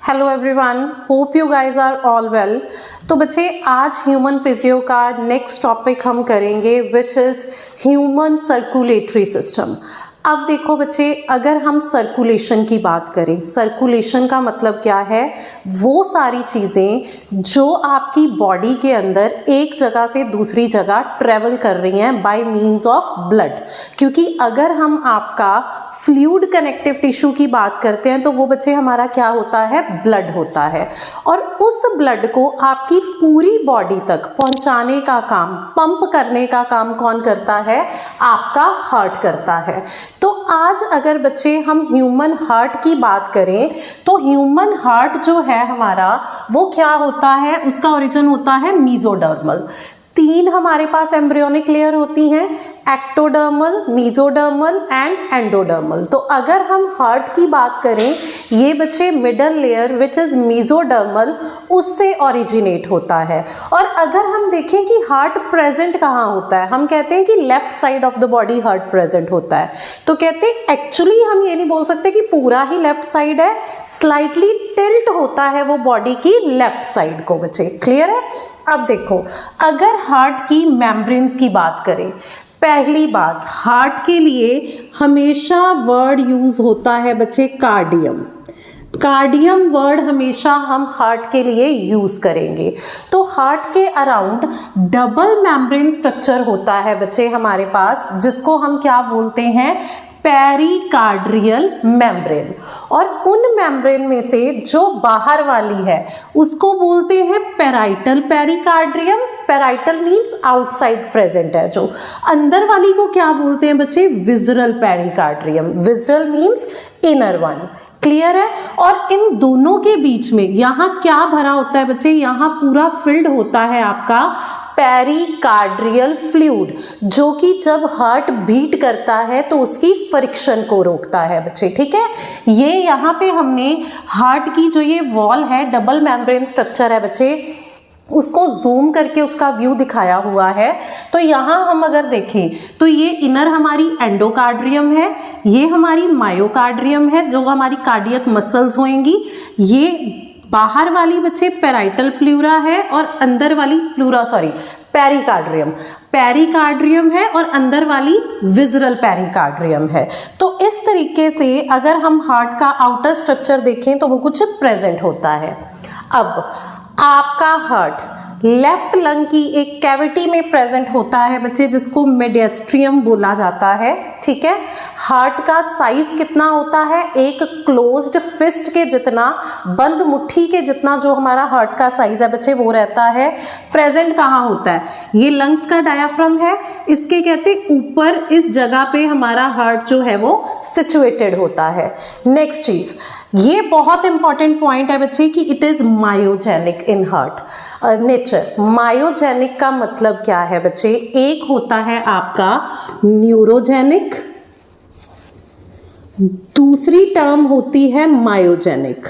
Hello everyone, hope you guys are all well. तो बच्चे आज ह्यूमन फिजियो का नेक्स्ट टॉपिक हम करेंगे which is human circulatory system. अब देखो बच्चे, अगर हम सर्कुलेशन की बात करें, सर्कुलेशन का मतलब क्या है? वो सारी चीज़ें जो आपकी बॉडी के अंदर एक जगह से दूसरी जगह ट्रेवल कर रही हैं बाय मीन्स ऑफ ब्लड। क्योंकि अगर हम आपका फ्लूइड कनेक्टिव टिश्यू की बात करते हैं तो वो बच्चे हमारा क्या होता है? ब्लड होता है। और उस ब्लड को आपकी पूरी बॉडी तक पहुंचाने का काम, पंप करने का काम कौन करता है? आपका हार्ट करता है। तो आज अगर बच्चे हम ह्यूमन हार्ट की बात करें तो ह्यूमन हार्ट जो है हमारा, वो क्या होता है? उसका ओरिजिन होता है मीजोडर्मल। तीन हमारे पास एम्ब्रियोनिक लेयर होती हैं, एक्टोडर्मल, मीजोडर्मल एंड एंडोडर्मल। तो अगर हम हार्ट की बात करें, ये बच्चे middle layer which is mesodermal, उससे ओरिजिनेट होता है। और अगर हम देखें कि हार्ट प्रेजेंट कहाँ होता है, हम कहते हैं कि left side of the body heart present होता है। तो कहते हैं एक्चुअली हम ये नहीं बोल सकते कि पूरा ही लेफ्ट साइड है, स्लाइटली टिल्ट होता है वो बॉडी की लेफ्ट साइड को। बच्चे क्लियर है? अब देखो, अगर हार्ट की मेम्ब्रेन्स की बात करें, पहली बात, हार्ट के लिए हमेशा वर्ड यूज होता है बच्चे कार्डियम। कार्डियम वर्ड हमेशा हम हार्ट के लिए यूज करेंगे। तो हार्ट के अराउंड डबल मेम्ब्रेन स्ट्रक्चर होता है बच्चे हमारे पास, जिसको हम क्या बोलते हैं? Pericardial membrane. और उन मेम्ब्रेन में से जो बाहर वाली है उसको बोलते हैं parietal pericardium. Parietal means outside present है, जो अंदर वाली को क्या बोलते हैं बच्चे? Visceral pericardium. Visceral means inner one. Clear है? और इन दोनों के बीच में यहाँ क्या भरा होता है बच्चे? यहाँ पूरा फिल्ड होता है आपका पेरिकार्डियल फ्लूइड, जो कि जब हार्ट बीट करता है तो उसकी फ्रिक्शन को रोकता है बच्चे। ठीक है, ये यहाँ पे हमने हार्ट की जो ये वॉल है, डबल मेम्ब्रेन स्ट्रक्चर है बच्चे, उसको जूम करके उसका व्यू दिखाया हुआ है। तो यहाँ हम अगर देखें तो ये इनर हमारी एंडोकार्डियम है, ये हमारी मायोकार्डियम है जो हमारी कार्डियक मसल्स होंगी, ये बाहर वाली बच्चे पेराइटल प्लूरा है और अंदर वाली पेरिकार्डियम पेरिकार्डियम है और अंदर वाली विजरल पेरिकार्डियम है। तो इस तरीके से अगर हम हार्ट का आउटर स्ट्रक्चर देखें तो वो कुछ प्रेजेंट होता है। अब आपका हार्ट लेफ्ट लंग की एक कैविटी में प्रेजेंट होता है बच्चे, जिसको मेडिस्ट्रियम बोला जाता है। ठीक है, हार्ट का साइज कितना होता है? एक क्लोज्ड फिस्ट के जितना, बंद मुट्ठी के जितना जो हमारा हार्ट का साइज है बच्चे वो रहता है। प्रेजेंट कहाँ होता है? ये लंग्स का डायाफ्राम है, इसके कहते ऊपर इस जगह पे हमारा हार्ट जो है वो सिचुएटेड होता है। नेक्स्ट चीज, ये बहुत इंपॉर्टेंट पॉइंट है बच्चे कि it is myogenic in heart nature. Myogenic का मतलब क्या है बच्चे? एक होता है आपका न्यूरोजेनिक, दूसरी टर्म होती है मायोजेनिक।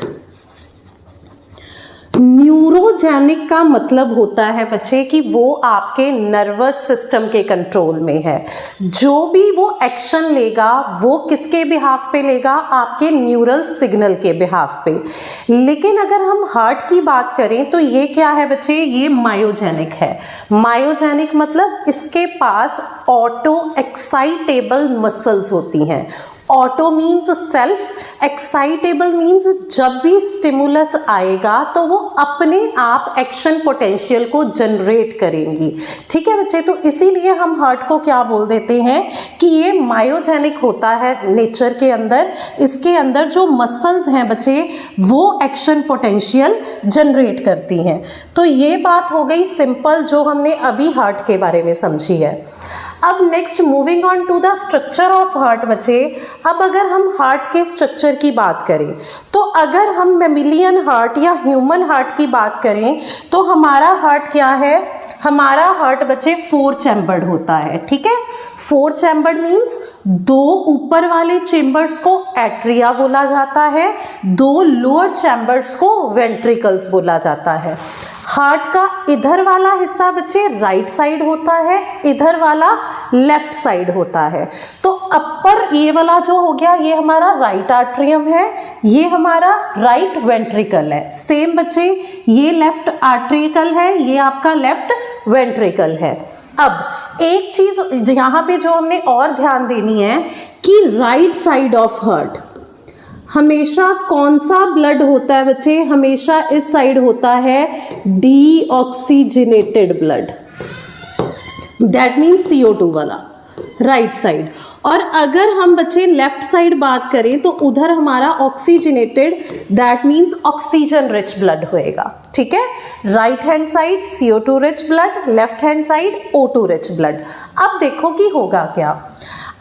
न्यूरोजेनिक का मतलब होता है बच्चे कि वो आपके नर्वस सिस्टम के कंट्रोल में है। जो भी वो एक्शन लेगा वो किसके बिहाफ पे लेगा? आपके न्यूरल सिग्नल के बिहाफ पे। लेकिन अगर हम हार्ट की बात करें तो ये क्या है बच्चे? ये मायोजेनिक है। मायोजेनिक मतलब इसके पास ऑटो एक्साइटेबल मसल्स होती हैं। Auto means self, excitable means जब भी स्टिमुलस आएगा तो वो अपने आप एक्शन पोटेंशियल को जनरेट करेंगी। ठीक है बच्चे, तो इसीलिए हम हार्ट को क्या बोल देते हैं कि ये मायोजेनिक होता है नेचर के अंदर। इसके अंदर जो मसल्स हैं बच्चे वो एक्शन पोटेंशियल जनरेट करती हैं। तो ये बात हो गई सिंपल, जो हमने अभी हार्ट के बारे में समझी है। अब next moving on to the structure of heart बच्चे। अब अगर हम हार्ट के स्ट्रक्चर की बात करें तो अगर हम मैमिलियन हार्ट या ह्यूमन हार्ट की बात करें तो हमारा हार्ट क्या है? हमारा हार्ट बच्चे 4 चैम्बर्ड होता है। ठीक है, 4 चैम्बर्ड मीन्स 2 ऊपर वाले चेम्बर्स को एट्रिया बोला जाता है, 2 लोअर चैम्बर्स को वेंट्रिकल्स बोला जाता है। हार्ट का इधर वाला हिस्सा बच्चे राइट साइड होता है, इधर वाला लेफ्ट साइड होता है। तो अपर ये वाला जो हो गया ये हमारा राइट आर्ट्रियम है, ये हमारा राइट वेंट्रिकल है। सेम बच्चे ये लेफ्ट आर्ट्रिकल है, ये आपका लेफ्ट वेंट्रिकल है। अब एक चीज यहाँ पे जो हमने और ध्यान देनी है कि राइट साइड ऑफ हार्ट हमेशा कौन सा ब्लड होता है बच्चे, हमेशा इस साइड होता है deoxygenated blood, that means CO2 वाला राइट साइड। और अगर हम बच्चे लेफ्ट साइड बात करें तो उधर हमारा oxygenated, that means oxygen rich blood होएगा। ठीक है, right hand side CO2 rich blood, left hand side O2 rich blood. अब देखो कि होगा क्या,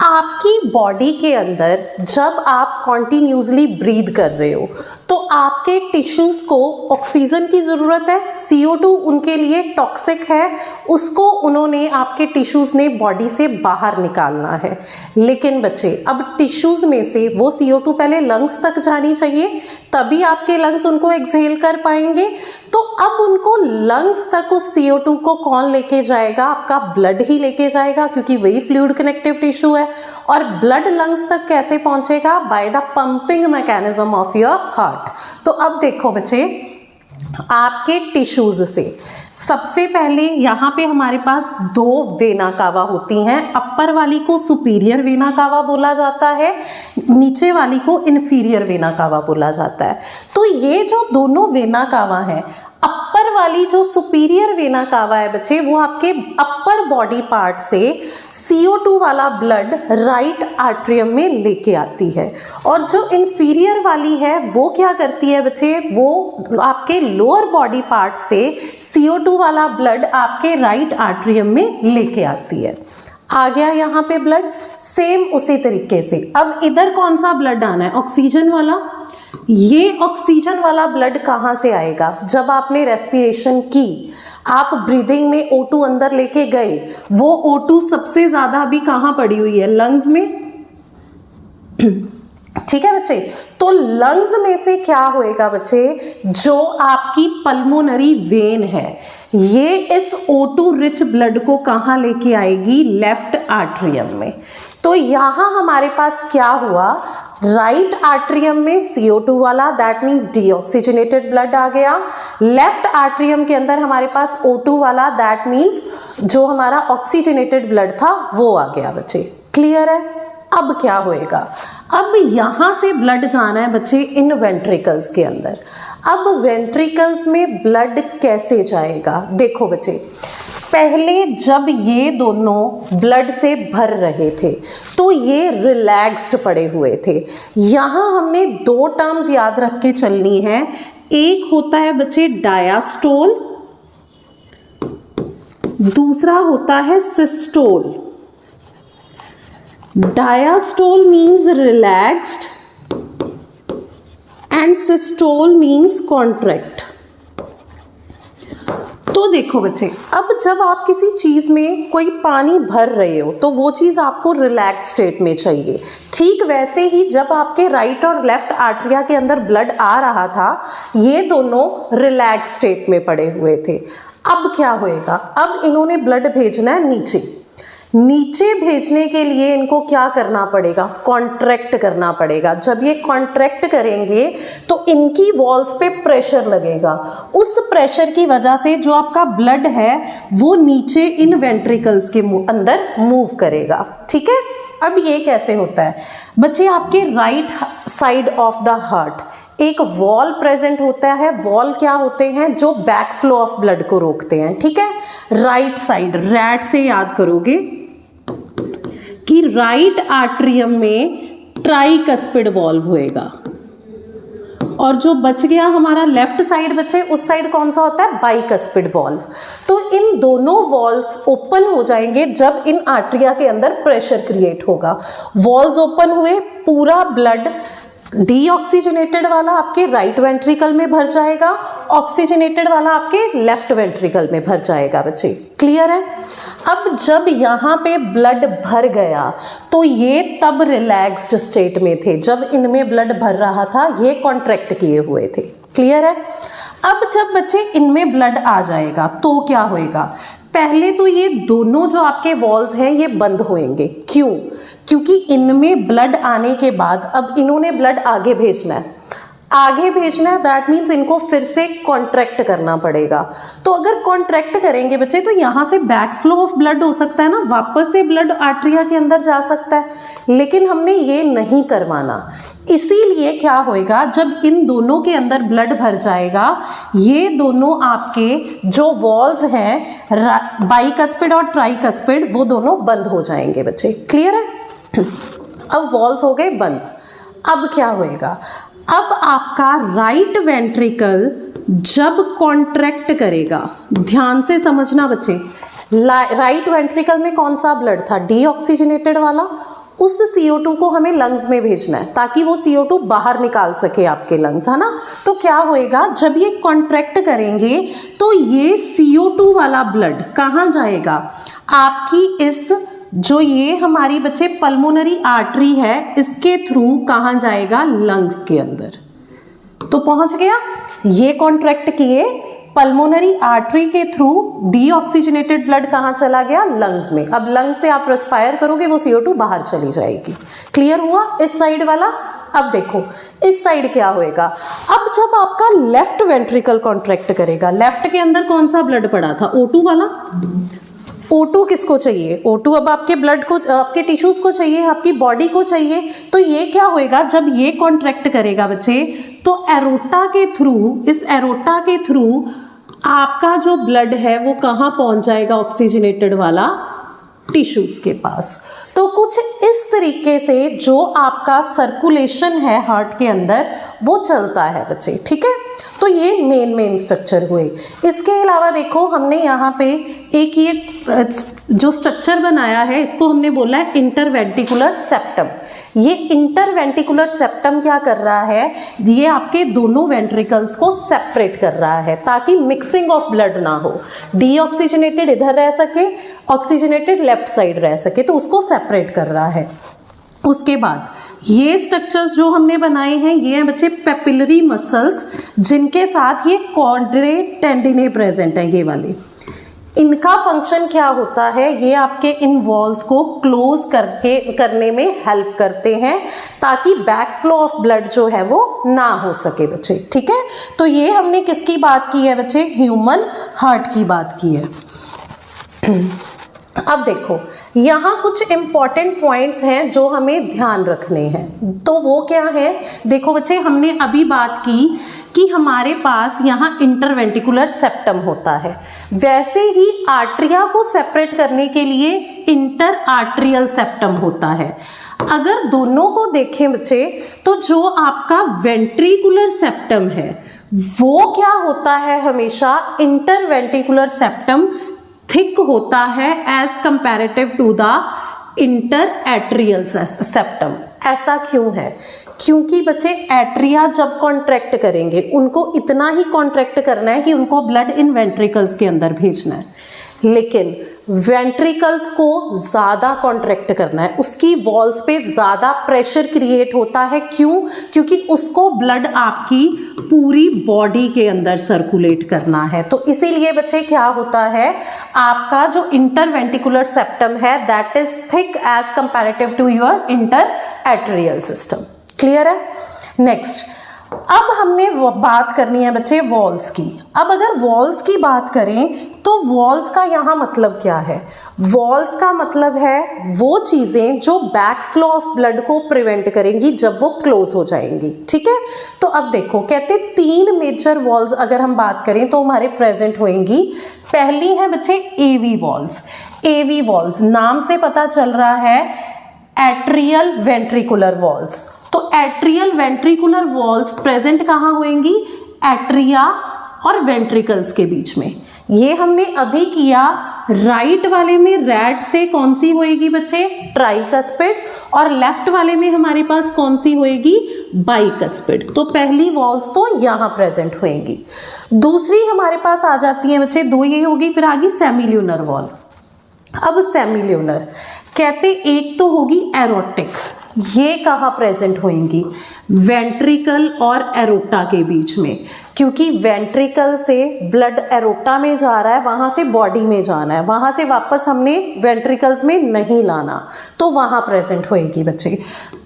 आपकी बॉडी के अंदर जब आप कॉन्टिन्यूसली ब्रीद कर रहे हो तो आपके टिश्यूज को ऑक्सीजन की ज़रूरत है, CO2 उनके लिए टॉक्सिक है, उसको उन्होंने आपके टिश्यूज ने बॉडी से बाहर निकालना है। लेकिन बच्चे अब टिश्यूज में से वो CO2 पहले लंग्स तक जानी चाहिए, तभी आपके लंग्स उनको एक्सहेल कर पाएंगे। तो अब उनको लंग्स तक उस CO2 को कौन लेके जाएगा, आपका ब्लड ही लेके जाएगा, क्योंकि वही फ्लूइड कनेक्टिव टिश्यू है। और ब्लड लंग्स तक कैसे पहुंचेगा, by the pumping mechanism of your heart. तो अब देखो बच्चे, आपके टिश्यूज से सबसे पहले यहाँ पे हमारे पास दो वेना कावा होती हैं। अपर वाली को सुपीरियर वेना कावा बोला जाता है, नीचे वाली को इन्फीरियर वेना कावा बोला जाता है। तो ये जो दोनों वेना कावा हैं, अपर वाली जो सुपीरियर वेना कावा है बच्चे, वो आपके अपर बॉडी पार्ट से CO2 वाला ब्लड राइट आर्ट्रियम में लेके आती है। और जो इन्फीरियर वाली है वो क्या करती है बच्चे, वो आपके लोअर बॉडी पार्ट से CO2 वाला ब्लड आपके राइट आर्ट्रियम में लेके आती है। आ गया यहाँ पे ब्लड, सेम उसी तरीके से अब इधर कौन सा ब्लड आना है, ऑक्सीजन वाला। ये ऑक्सीजन वाला ब्लड कहाँ से आएगा, जब आपने रेस्पिरेशन की, आप ब्रीदिंग में O2 अंदर लेके गए, वो O2 सबसे ज्यादा अभी कहाँ पड़ी हुई है, लंग्स में। ठीक है बच्चे, तो लंग्स में से क्या होएगा बच्चे, जो आपकी पल्मोनरी वेन है ये इस O2 रिच ब्लड को कहाँ लेके आएगी, लेफ्ट आर्ट्रियम में। तो यहाँ हमारे पास क्या हुआ, राइट आर्ट्रियम में CO2 वाला, दैट मीन्स डीऑक्सीजनेटेड ब्लड आ गया। लेफ्ट आर्ट्रियम के अंदर हमारे पास O2 वाला, दैट मीन्स जो हमारा ऑक्सीजनेटेड ब्लड था वो आ गया बच्चे। क्लियर है। अब क्या होएगा, अब यहाँ से ब्लड जाना है बच्चे इन वेंट्रिकल्स के अंदर। अब वेंट्रिकल्स में ब्लड कैसे जाएगा, देखो बच्चे, पहले जब ये दोनों ब्लड से भर रहे थे तो ये रिलैक्स्ड पड़े हुए थे। यहाँ हमने दो टर्म्स याद रख के चलनी है, एक होता है बच्चे डायास्टोल, दूसरा होता है systole. Diastole means relaxed and systole means contract. तो देखो बच्चे, अब जब आप किसी चीज़ में कोई पानी भर रहे हो तो वो चीज़ आपको रिलैक्स स्टेट में चाहिए। ठीक वैसे ही जब आपके राइट और लेफ्ट आर्टरिया के अंदर ब्लड आ रहा था, ये दोनों रिलैक्स स्टेट में पड़े हुए थे। अब क्या होएगा, अब इन्होंने ब्लड भेजना है नीचे। नीचे भेजने के लिए इनको क्या करना पड़ेगा, कॉन्ट्रैक्ट करना पड़ेगा। जब ये कॉन्ट्रैक्ट करेंगे तो इनकी वॉल्स पे प्रेशर लगेगा, उस प्रेशर की वजह से जो आपका ब्लड है वो नीचे इन वेंट्रिकल्स के अंदर मूव करेगा। ठीक है, अब ये कैसे होता है बच्चे, आपके right side of the heart एक वॉल प्रेजेंट होता है। वॉल क्या होते हैं, जो बैक फ्लो ऑफ ब्लड को रोकते हैं। ठीक है, राइट साइड, रैट से याद करोगे कि राइट आर्ट्रियम में ट्राइकस्पिड वॉल्व होएगा, और जो बच गया हमारा लेफ्ट साइड बचे, उस साइड कौन सा होता है, बाइकस्पिड वॉल्व। तो इन दोनों वॉल्व्स ओपन हो जाएंगे जब इन आर्टरिया के अंदर प्रेशर क्रिएट होगा। वॉल्व्स ओपन हुए, पूरा ब्लड डीऑक्सीजनेटेड वाला आपके राइट वेंट्रिकल में भर जाएगा, ऑक्सीजनेटेड वाला आपके लेफ्ट वेंट्रिकल में भर जाएगा। बच्चे क्लियर है। अब जब यहाँ पे ब्लड भर गया तो ये तब रिलैक्स्ड स्टेट में थे, जब इनमें ब्लड भर रहा था ये कॉन्ट्रैक्ट किए हुए थे। क्लियर है। अब जब बच्चे इनमें ब्लड आ जाएगा तो क्या होएगा, पहले तो ये दोनों जो आपके वॉल्स हैं ये बंद होंगे। क्यों? क्योंकि इनमें ब्लड आने के बाद अब इन्होंने ब्लड आगे भेजना है, दैट मीन्स इनको फिर से कॉन्ट्रैक्ट करना पड़ेगा। तो अगर कॉन्ट्रैक्ट करेंगे बच्चे तो यहाँ से बैक फ्लो ऑफ ब्लड हो सकता है ना, वापस से ब्लड आर्टरिया के अंदर जा सकता है, लेकिन हमने ये नहीं करवाना। इसीलिए क्या होएगा, जब इन दोनों के अंदर ब्लड भर जाएगा, ये दोनों आपके जो वॉल्स हैं बाइकस्पिड और ट्राइकस्पिड वो दोनों बंद हो जाएंगे बच्चे। क्लियर है? अब वॉल्स हो गए बंद। अब क्या होएगा, अब आपका राइट वेंट्रिकल जब कॉन्ट्रैक्ट करेगा, ध्यान से समझना बच्चे, राइट वेंट्रिकल में कौन सा ब्लड था? डीऑक्सीजनेटेड वाला। उस CO2 को हमें लंग्स में भेजना है ताकि वो CO2 बाहर निकाल सके आपके लंग्स, है ना। तो क्या होएगा, जब ये कॉन्ट्रैक्ट करेंगे तो ये CO2 वाला ब्लड कहाँ जाएगा? आपकी इस जो ये हमारी बच्चे पल्मोनरी आर्टरी है इसके थ्रू कहाँ जाएगा? लंग्स के अंदर। तो पहुंच गया, ये कॉन्ट्रैक्ट किए, पल्मोनरी आर्टरी के थ्रू डीऑक्सीजनेटेड ब्लड कहाँ चला गया? लंग्स में। अब लंग्स से आप रेस्पायर करोगे वो CO2 बाहर चली जाएगी। क्लियर हुआ इस साइड वाला? अब देखो इस साइड क्या होएगा, अब जब आपका लेफ्ट वेंट्रिकल कॉन्ट्रैक्ट करेगा, लेफ्ट के अंदर कौन सा ब्लड पड़ा था? O2 वाला। O2 किसको चाहिए? O2 अब आपके ब्लड को, आपके टिश्यूज को चाहिए, आपकी बॉडी को चाहिए। तो ये क्या होएगा, जब ये कॉन्ट्रैक्ट करेगा बच्चे तो एरोटा के थ्रू, इस एरोटा के थ्रू आपका जो ब्लड है वो कहाँ पहुंच जाएगा? ऑक्सीजनेटेड वाला टिश्यूज के पास। तो कुछ इस तरीके से जो आपका सर्कुलेशन है हार्ट के अंदर वो चलता है बच्चे। ठीक है, तो ये मेन स्ट्रक्चर हुए। इसके अलावा देखो हमने यहाँ पे एक ये जो स्ट्रक्चर बनाया है इसको हमने बोला है इंटरवेंट्रिकुलर सेप्टम। ये इंटरवेंट्रिकुलर सेप्टम क्या कर रहा है, ये आपके दोनों वेंट्रिकल्स को सेपरेट कर रहा है ताकि मिक्सिंग ऑफ ब्लड ना हो, डीऑक्सीजनेटेड इधर रह सके, ऑक्सीजनेटेड लेफ्ट साइड रह सके, तो उसको सेपरेट कर रहा है। उसके बाद ये स्ट्रक्चर्स जो हमने बनाए हैं ये हैं बच्चे पेपिलरी मसल्स, जिनके साथ ये कॉर्डे टेंडिने प्रेजेंट है। ये वाले इनका फंक्शन क्या होता है, ये आपके इन वॉल्स को क्लोज करने में हेल्प करते हैं ताकि बैक फ्लो ऑफ ब्लड जो है वो ना हो सके बच्चे। ठीक है, तो ये हमने किसकी बात की है बच्चे? ह्यूमन हार्ट की बात की है। अब देखो यहाँ कुछ इंपॉर्टेंट पॉइंट्स हैं जो हमें ध्यान रखने हैं, तो वो क्या है? देखो बच्चे हमने अभी बात की कि हमारे पास यहाँ इंटरवेंट्रिकुलर सेप्टम होता है, वैसे ही आर्टरिया को सेपरेट करने के लिए इंटर आर्टरियल सेप्टम होता है। अगर दोनों को देखें बच्चे तो जो आपका वेंट्रिकुलर सेप्टम है वो क्या होता है, हमेशा इंटरवेंट्रिकुलर सेप्टम थिक होता है as comparative to the interatrial septum. ऐसा क्यों है? क्योंकि बच्चे एट्रिया जब कॉन्ट्रैक्ट करेंगे उनको इतना ही कॉन्ट्रैक्ट करना है कि उनको ब्लड इन वेंट्रिकल्स के अंदर भेजना है, लेकिन वेंट्रिकल्स को ज़्यादा कॉन्ट्रैक्ट करना है, उसकी वॉल्स पे ज़्यादा प्रेशर क्रिएट होता है। क्यों? क्योंकि उसको ब्लड आपकी पूरी बॉडी के अंदर सर्कुलेट करना है। तो इसीलिए बच्चे क्या होता है, आपका जो इंटरवेंट्रिकुलर सेप्टम है that is thick as comparative to your interatrial system. Clear है? नेक्स्ट, अब हमने बात करनी है बच्चे वॉल्स की। अब अगर वॉल्स की बात करें तो वॉल्स का यहाँ मतलब क्या है? वॉल्स का मतलब है वो चीज़ें जो बैक फ्लो ऑफ ब्लड को प्रिवेंट करेंगी जब वो क्लोज हो जाएंगी। ठीक है, तो अब देखो कहते 3 मेजर वॉल्स अगर हम बात करें तो हमारे प्रेजेंट होंगी। पहली है बच्चे एवी वॉल्स। एवी वॉल्स नाम से पता चल रहा है एट्रियल वेंट्रिकुलर वॉल्स। तो एट्रियल वेंट्रिकुलर वॉल्स प्रेजेंट कहाँ होंगी? एट्रिया और वेंट्रिकल्स के बीच में। ये हमने अभी किया। राइट वाले में रेड से कौन सी होएगी बच्चे? ट्राइकस्पिड। और लेफ्ट वाले में हमारे पास कौन सी होएगी? बाइकस्पिड। तो पहली वॉल्स तो यहाँ प्रेजेंट होएंगी। दूसरी हमारे पास आ जाती है बच्चे, 2 ये होगी, फिर आगी सेमिल्यूनर वॉल। अब सेमिल्यूनर कहते एक तो होगी एरोटिक, ये कहाँ प्रेजेंट होंगी? वेंट्रिकल और एरोटा के बीच में। क्योंकि वेंट्रिकल से ब्लड एरोटा में जा रहा है, वहाँ से बॉडी में जाना है, वहाँ से वापस हमने वेंट्रिकल्स में नहीं लाना, तो वहाँ प्रेजेंट होएगी बच्चे।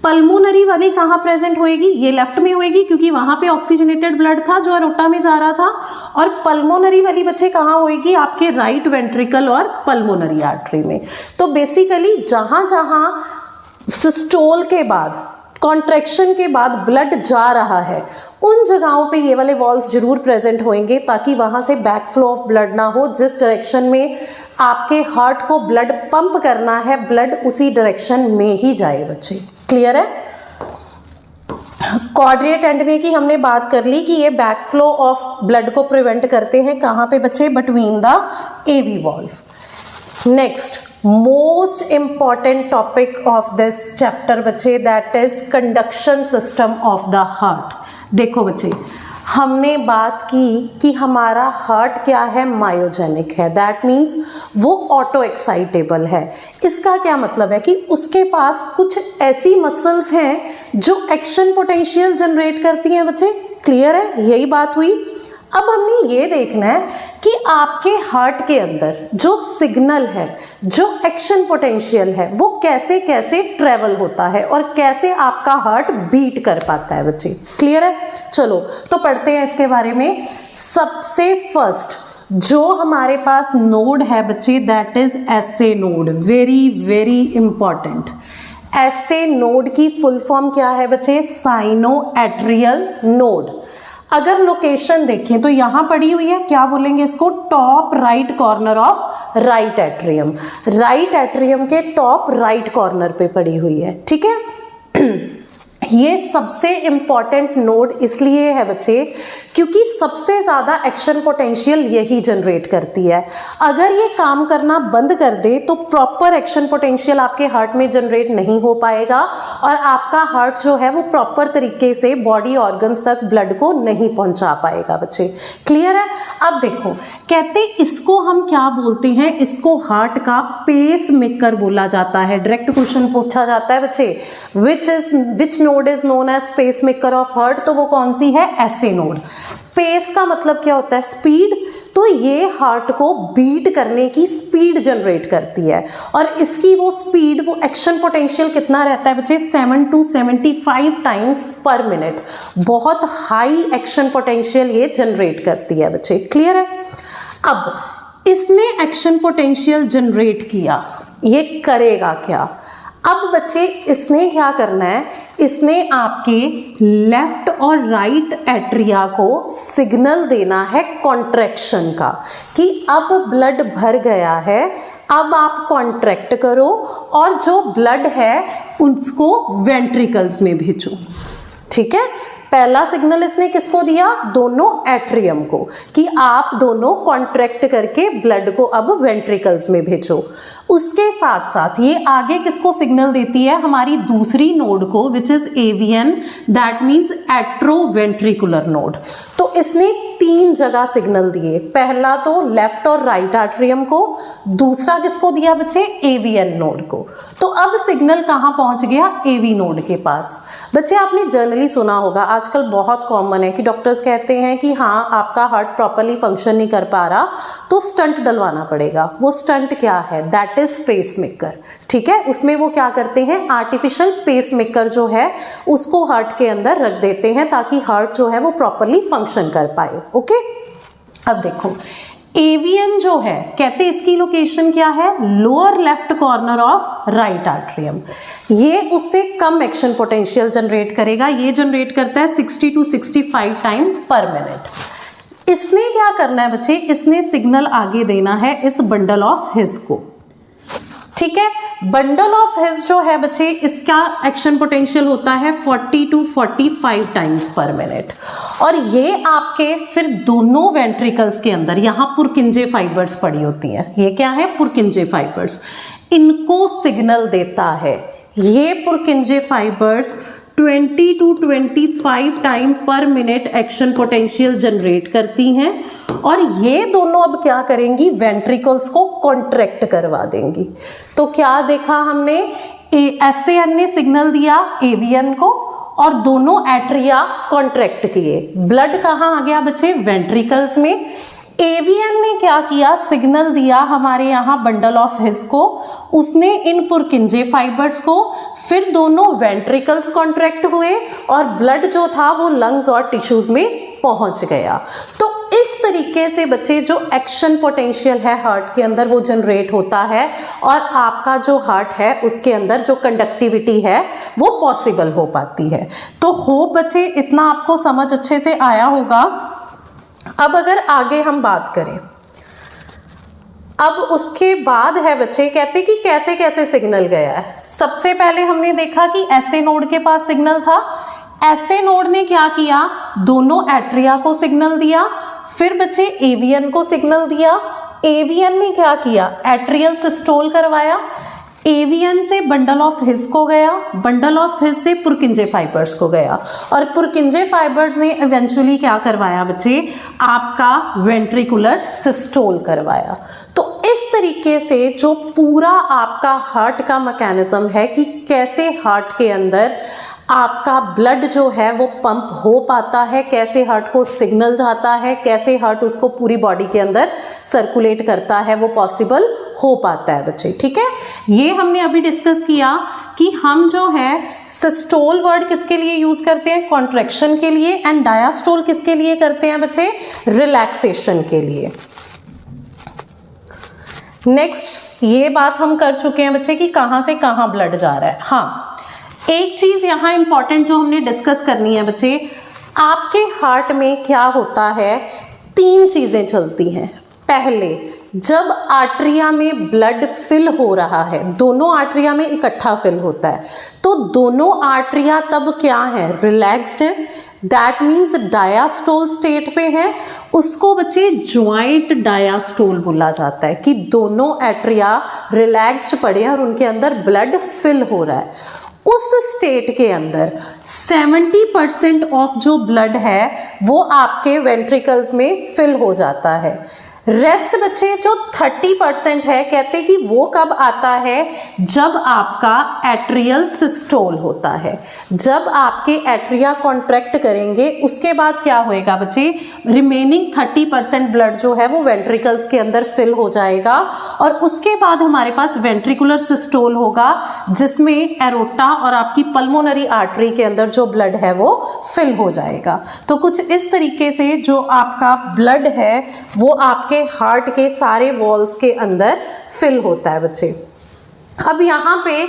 पल्मोनरी वाली कहाँ प्रेजेंट होएगी? ये लेफ्ट में होएगी क्योंकि वहाँ पे ऑक्सीजनेटेड ब्लड था जो एरोटा में जा रहा था। और पल्मोनरी वाली बच्चे कहाँ होएगी? आपके राइट वेंट्रिकल और पल्मोनरी आर्टरी में। तो बेसिकली जहाँ जहाँ सिस्टोल के बाद, कॉन्ट्रैक्शन के बाद ब्लड जा रहा है, उन जगहों पे ये वाले वॉल्स जरूर प्रेजेंट होंगे ताकि वहाँ से बैक फ्लो ऑफ ब्लड ना हो। जिस डायरेक्शन में आपके हार्ट को ब्लड पंप करना है, ब्लड उसी डायरेक्शन में ही जाए बच्चे। क्लियर है? कॉर्डिएट एंड की हमने बात कर ली कि ये बैक फ्लो ऑफ ब्लड को प्रिवेंट करते हैं। कहाँ पे बच्चे? Between the AV valve. Next most important topic of this chapter बच्चे, that is conduction system of the heart. देखो बच्चे, हमने बात की कि हमारा हार्ट क्या है? मायोजेनिक है। दैट मीन्स वो ऑटो एक्साइटेबल है। इसका क्या मतलब है कि उसके पास कुछ ऐसी मसल्स हैं जो एक्शन पोटेंशियल जनरेट करती हैं बच्चे। क्लियर है? यही बात हुई। अब हमने ये देखना है कि आपके हार्ट के अंदर जो सिग्नल है, जो एक्शन पोटेंशियल है, वो कैसे कैसे ट्रेवल होता है और कैसे आपका हार्ट बीट कर पाता है बच्चे। क्लियर है? चलो तो पढ़ते हैं इसके बारे में। सबसे फर्स्ट जो हमारे पास नोड है बच्चे, that is SA node. Very very important. SA node की फुल फॉर्म क्या है बच्चे? Sinoatrial node. अगर लोकेशन देखें तो यहां पड़ी हुई है, क्या बोलेंगे इसको? Top right corner of right atrium. Right atrium के टॉप राइट कॉर्नर पे पड़ी हुई है। ठीक है? ये सबसे इंपॉर्टेंट नोड इसलिए है बच्चे क्योंकि सबसे ज़्यादा एक्शन पोटेंशियल यही जनरेट करती है। अगर ये काम करना बंद कर दे तो प्रॉपर एक्शन पोटेंशियल आपके हार्ट में जनरेट नहीं हो पाएगा और आपका हार्ट जो है वो प्रॉपर तरीके से बॉडी ऑर्गन्स तक ब्लड को नहीं पहुंचा पाएगा बच्चे। क्लियर है? अब देखो, कहते इसको हम क्या बोलते हैं? इसको हार्ट का पेस मेकर बोला जाता है। डायरेक्ट क्वेश्चन पूछा जाता है बच्चे, which node is known as pacemaker of heart? तो वो कौन सी है? SA node. पेस का मतलब क्या होता है? स्पीड। तो ये हार्ट को बीट करने की स्पीड जनरेट करती है और इसकी वो स्पीड, वो एक्शन पोटेंशियल कितना रहता है बच्चे? 7 to 75 टाइम्स पर मिनट। बहुत हाई एक्शन पोटेंशियल ये जनरेट करती है बच्चे। क्लियर है? अब इसने एक्शन पोटेंशियल जनरेट किया, ये करेगा क्या? अब बच्चे इसने क्या करना है? इसने आपके लेफ्ट और राइट एट्रिया को सिग्नल देना है कॉन्ट्रैक्शन का कि अब ब्लड भर गया है, अब आप कॉन्ट्रैक्ट करो और जो ब्लड है उसको वेंट्रिकल्स में भेजो। ठीक है? पहला सिग्नल इसने किसको दिया? दोनों एट्रियम को, कि आप दोनों कॉन्ट्रैक्ट करके ब्लड को अब वेंट्रिकल्स में भेजो। उसके साथ साथ ये आगे किसको सिग्नल देती है? हमारी दूसरी नोड को, which is AVN, that means atrioventricular node. तो इसने 3 जगह सिग्नल दिए। पहला तो लेफ्ट और राइट एट्रियम को, दूसरा किसको दिया बच्चे? एवीएन नोड को। तो अब सिग्नल कहाँ पहुंच गया? एवी नोड के पास। बच्चे आपने जनरली सुना होगा, आजकल बहुत कॉमन है कि डॉक्टर्स कहते हैं कि हाँ आपका हार्ट प्रॉपरली फंक्शन नहीं कर पा रहा तो स्टंट डलवाना पड़ेगा। वो स्टंट क्या है? That is pacemaker. ठीक है? उसमें वो क्या करते हैं? आर्टिफिशियल पेस मेकर जो है उसको हार्ट के अंदर रख देते हैं ताकि हार्ट जो है वो प्रॉपरली फंक्शन कर पाए। ओके? अब देखो, एवीएन जो है, कहते इसकी लोकेशन क्या है? Lower left corner of right atrium. ये उससे कम एक्शन पोटेंशियल जनरेट करेगा। ये जनरेट करता है 60 to 65 टाइम पर मिनट। इसने क्या करना है बच्चे? इसने सिग्नल आगे देना है इस बंडल ऑफ हिज को। ठीक है? बंडल ऑफ हिज जो है बच्चे, इसका एक्शन पोटेंशियल होता है 40 to 45 टाइम्स पर मिनट और ये आपके फिर दोनों वेंट्रिकल्स के अंदर, यहाँ पुरकिंजे फाइबर्स पड़ी होती हैं। ये क्या है? पुरकिंजे फाइबर्स। इनको सिग्नल देता है। ये पुरकिंजे फाइबर्स 20 to 25 टाइम पर मिनट एक्शन पोटेंशियल जनरेट करती हैं और ये दोनों अब क्या करेंगी? वेंट्रिकल्स को कॉन्ट्रैक्ट करवा देंगी। तो क्या देखा हमने? एसएन ने सिग्नल दिया एवीएन को और दोनों एट्रिया कॉन्ट्रैक्ट किए। ब्लड कहाँ आ गया बच्चे? वेंट्रिकल्स में। एवीएन ने क्या किया? सिग्नल दिया हमारे यहाँ बंडल ऑफ हिस को, उसने इन पुरकिंजे फाइबर्स को, फिर दोनों वेंट्रिकल्स कॉन्ट्रैक्ट हुए और ब्लड जो था वो लंग्स और टिश्यूज में पहुंच गया। तो इस तरीके से बच्चे जो एक्शन पोटेंशियल है हार्ट के अंदर वो जनरेट होता है और आपका जो हार्ट है उसके अंदर जो कंडक्टिविटी है वो पॉसिबल हो पाती है। तो होप बच्चे इतना आपको समझ अच्छे से आया होगा। अब अगर आगे हम बात करें, अब उसके बाद है बच्चे कहते कि कैसे कैसे सिग्नल गया है। सबसे पहले हमने देखा कि एसए नोड के पास सिग्नल था। एसए नोड ने क्या किया? दोनों एट्रिया को सिग्नल दिया। फिर बच्चे एवीएन को सिग्नल दिया। एवीएन ने क्या किया? एट्रियल सिस्टोल करवाया। एवीएन से बंडल ऑफ हिस को गया, बंडल ऑफ हिस से पुरकिंजे फाइबर्स को गया और पुरकिंजे फाइबर्स ने इवेंचुअली क्या करवाया बच्चे? आपका वेंट्रिकुलर सिस्टोल करवाया। तो इस तरीके से जो पूरा आपका हार्ट का मैकेनिज्म है कि कैसे हार्ट के अंदर आपका ब्लड जो है वो पंप हो पाता है, कैसे हार्ट को सिग्नल जाता है, कैसे हार्ट उसको पूरी बॉडी के अंदर सर्कुलेट करता है, वो पॉसिबल हो पाता है बच्चे। ठीक है, ये हमने अभी डिस्कस किया कि हम जो है सिस्टोल वर्ड किसके लिए यूज करते हैं? कॉन्ट्रैक्शन के लिए। एंड डायास्टोल किसके लिए करते हैं बच्चे? रिलैक्सेशन के लिए। नेक्स्ट ये बात हम कर चुके हैं बच्चे कि कहाँ से कहाँ ब्लड जा रहा है। हाँ, एक चीज यहाँ इंपॉर्टेंट जो हमने डिस्कस करनी है बच्चे, आपके हार्ट में क्या होता है? 3 चीजें चलती हैं। पहले, जब आर्टरिया में ब्लड फिल हो रहा है, दोनों आर्टरिया में इकट्ठा फिल होता है, तो दोनों आर्टरिया तब क्या है? रिलैक्स्ड है। दैट मीन्स डायास्टोल स्टेट पे है। उसको बच्चे ज्वाइंट डायास्टोल बोला जाता है कि दोनों आर्टरिया रिलैक्स्ड पड़े और उनके अंदर ब्लड फिल हो रहा है। उस स्टेट के अंदर 70% ऑफ जो ब्लड है वो आपके वेंट्रिकल्स में फिल हो जाता है। रेस्ट बच्चे जो 30% है, कहते कि वो कब आता है? जब आपका एट्रियल सिस्टोल होता है। जब आपके एट्रिया कॉन्ट्रैक्ट करेंगे उसके बाद क्या होएगा बच्चे? रिमेनिंग 30% ब्लड जो है वो वेंट्रिकल्स के अंदर फिल हो जाएगा और उसके बाद हमारे पास वेंट्रिकुलर सिस्टोल होगा जिसमें एरोटा और आपकी पल्मोनरी आर्टरी के अंदर जो ब्लड है वो फिल हो जाएगा। तो कुछ इस तरीके से जो आपका ब्लड है वो आपके हार्ट के सारे वॉल्स के अंदर फिल होता है बच्चे। अब यहाँ पे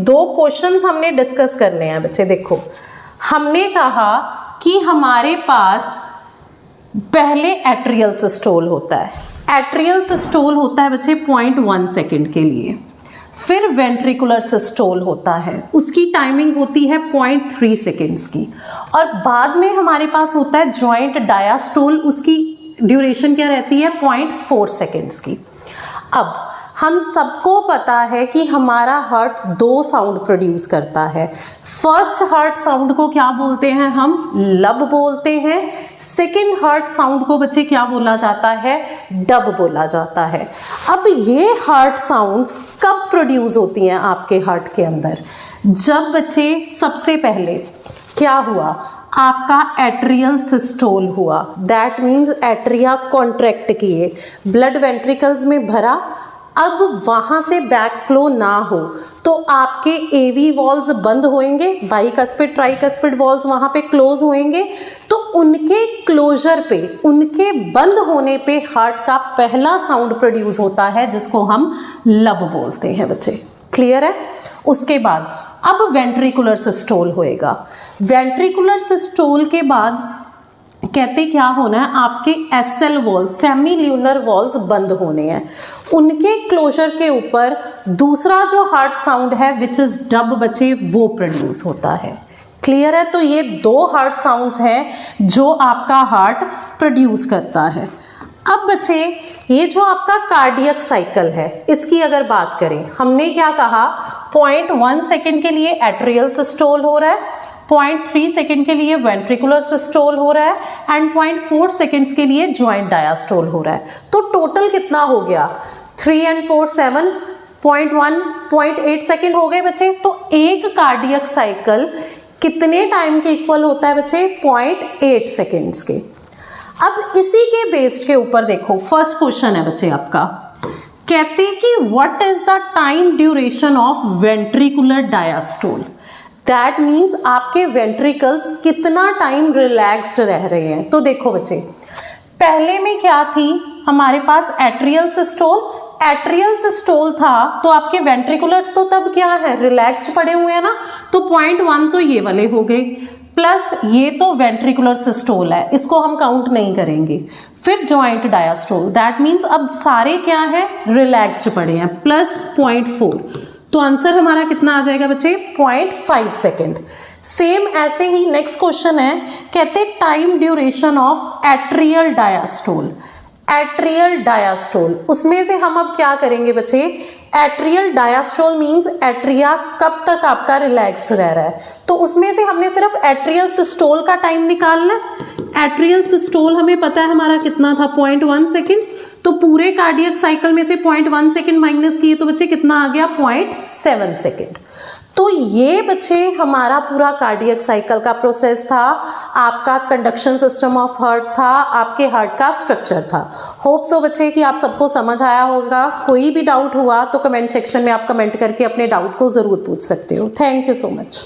2 क्वेश्चंस हमने डिस्कस करने हैं बच्चे। देखो, हमने कहा कि हमारे पास पहले एट्रियल सिस्टोल होता है। एट्रियल सिस्टोल होता है बच्चे 0.1 सेकेंड के लिए। फिर वेंट्रिकुलर सिस्टोल होता है, उसकी टाइमिंग होती है 0.3 सेकेंड्स की। और बाद में हमारे पास होता है जॉइंट डायास्टोल, उसकी ड्यूरेशन क्या रहती है? 0.4 सेकेंड्स की। अब हम सबको पता है कि हमारा हार्ट 2 साउंड प्रोड्यूस करता है। फर्स्ट हार्ट साउंड को क्या बोलते हैं? हम लब बोलते हैं। सेकेंड हार्ट साउंड को बच्चे क्या बोला जाता है? डब बोला जाता है। अब ये हार्ट साउंड्स कब प्रोड्यूस होती हैं आपके हार्ट के अंदर? जब बच्चे सबसे पहले क्या हुआ? आपका एट्रियल सिस्टोल हुआ। दैट मीन्स एट्रिया कॉन्ट्रैक्ट किए, ब्लड वेंट्रिकल्स में भरा। अब वहाँ से बैक फ्लो ना हो तो आपके एवी वॉल्स बंद होंगे, बाइकस्पिड ट्राइकस्पिड वॉल्स वहाँ पे क्लोज होंगे। तो उनके क्लोजर पे, उनके बंद होने पे हार्ट का पहला साउंड प्रोड्यूस होता है जिसको हम लब बोलते हैं बच्चे। क्लियर है? उसके बाद अब वेंट्रिकुलर सिस्टोल होएगा। वेंट्रिकुलर सिस्टोल के बाद कहते क्या होना है? आपके SL valves, semilunar valves बंद होने हैं। उनके क्लोजर के ऊपर दूसरा जो हार्ट साउंड है विच इज डब बच्चे, वो प्रोड्यूस होता है। क्लियर है? तो ये 2 हार्ट साउंड्स हैं जो आपका हार्ट प्रोड्यूस करता है। अब बच्चे ये जो आपका कार्डियक साइकिल है इसकी अगर बात करें, हमने क्या कहा? 0.1 सेकेंड के लिए एट्रियल सिस्टोल हो रहा है, 0.3 सेकेंड के लिए वेंट्रिकुलर सिस्टोल हो रहा है एंड 0.4 सेकेंड्स के लिए जॉइंट डायास्टोल हो रहा है। तो टोटल कितना हो गया? 3 and 4 7, 0.1 0.8 सेकेंड हो गए बच्चे। तो एक कार्डियक साइकिल कितने टाइम के इक्वल होता है बच्चे? 0.8 सेकेंड्स के। अब इसी के बेस्ड के ऊपर देखो, फर्स्ट क्वेश्चन है बच्चे आपका, कहते हैं कि what is the time duration of ventricular diastole. That means आपके वेंट्रिकल्स कितना टाइम रिलैक्स्ड रह रहे हैं। तो देखो बच्चे, पहले में क्या थी हमारे पास? Atrial systole. एट्रियल सिस्टोल था तो आपके वेंट्रिकुलर्स तो तब क्या है? रिलैक्स्ड पड़े हुए हैं ना, तो 0.1 तो ये वाले हो गए, प्लस ये तो वेंट्रिकुलर सिस्टोल है, इसको हम काउंट नहीं करेंगे। फिर जॉइंट डायस्टोल, दैट मीन्स अब सारे क्या है? रिलैक्स्ड पड़े हैं, प्लस 0.4, तो आंसर हमारा कितना आ जाएगा बच्चे? 0.5 सेकेंड। सेम ऐसे ही नेक्स्ट क्वेश्चन है, कहते time duration of atrial diastole. Atrial diastole, उसमें से हम अब क्या करेंगे बच्चे? एट्रियल डायस्टोल मीन्स एट्रिया कब तक आपका रिलैक्स्ड रह रहा है, तो उसमें से हमने सिर्फ एट्रियल सिस्टोल का टाइम निकालना है। एट्रियल सिस्टोल हमें पता है हमारा कितना था? 0.1 सेकेंड। तो पूरे कार्डियक साइकिल में से 0.1 सेकेंड माइनस किए तो बच्चे कितना आ गया? 0.7 सेकेंड। तो ये बच्चे हमारा पूरा कार्डियक साइकिल का प्रोसेस था, आपका कंडक्शन सिस्टम ऑफ हार्ट था, आपके हार्ट का स्ट्रक्चर था। होप सो बच्चे कि आप सबको समझ आया होगा। कोई भी डाउट हुआ तो कमेंट सेक्शन में आप कमेंट करके अपने डाउट को ज़रूर पूछ सकते हो। Thank you so much.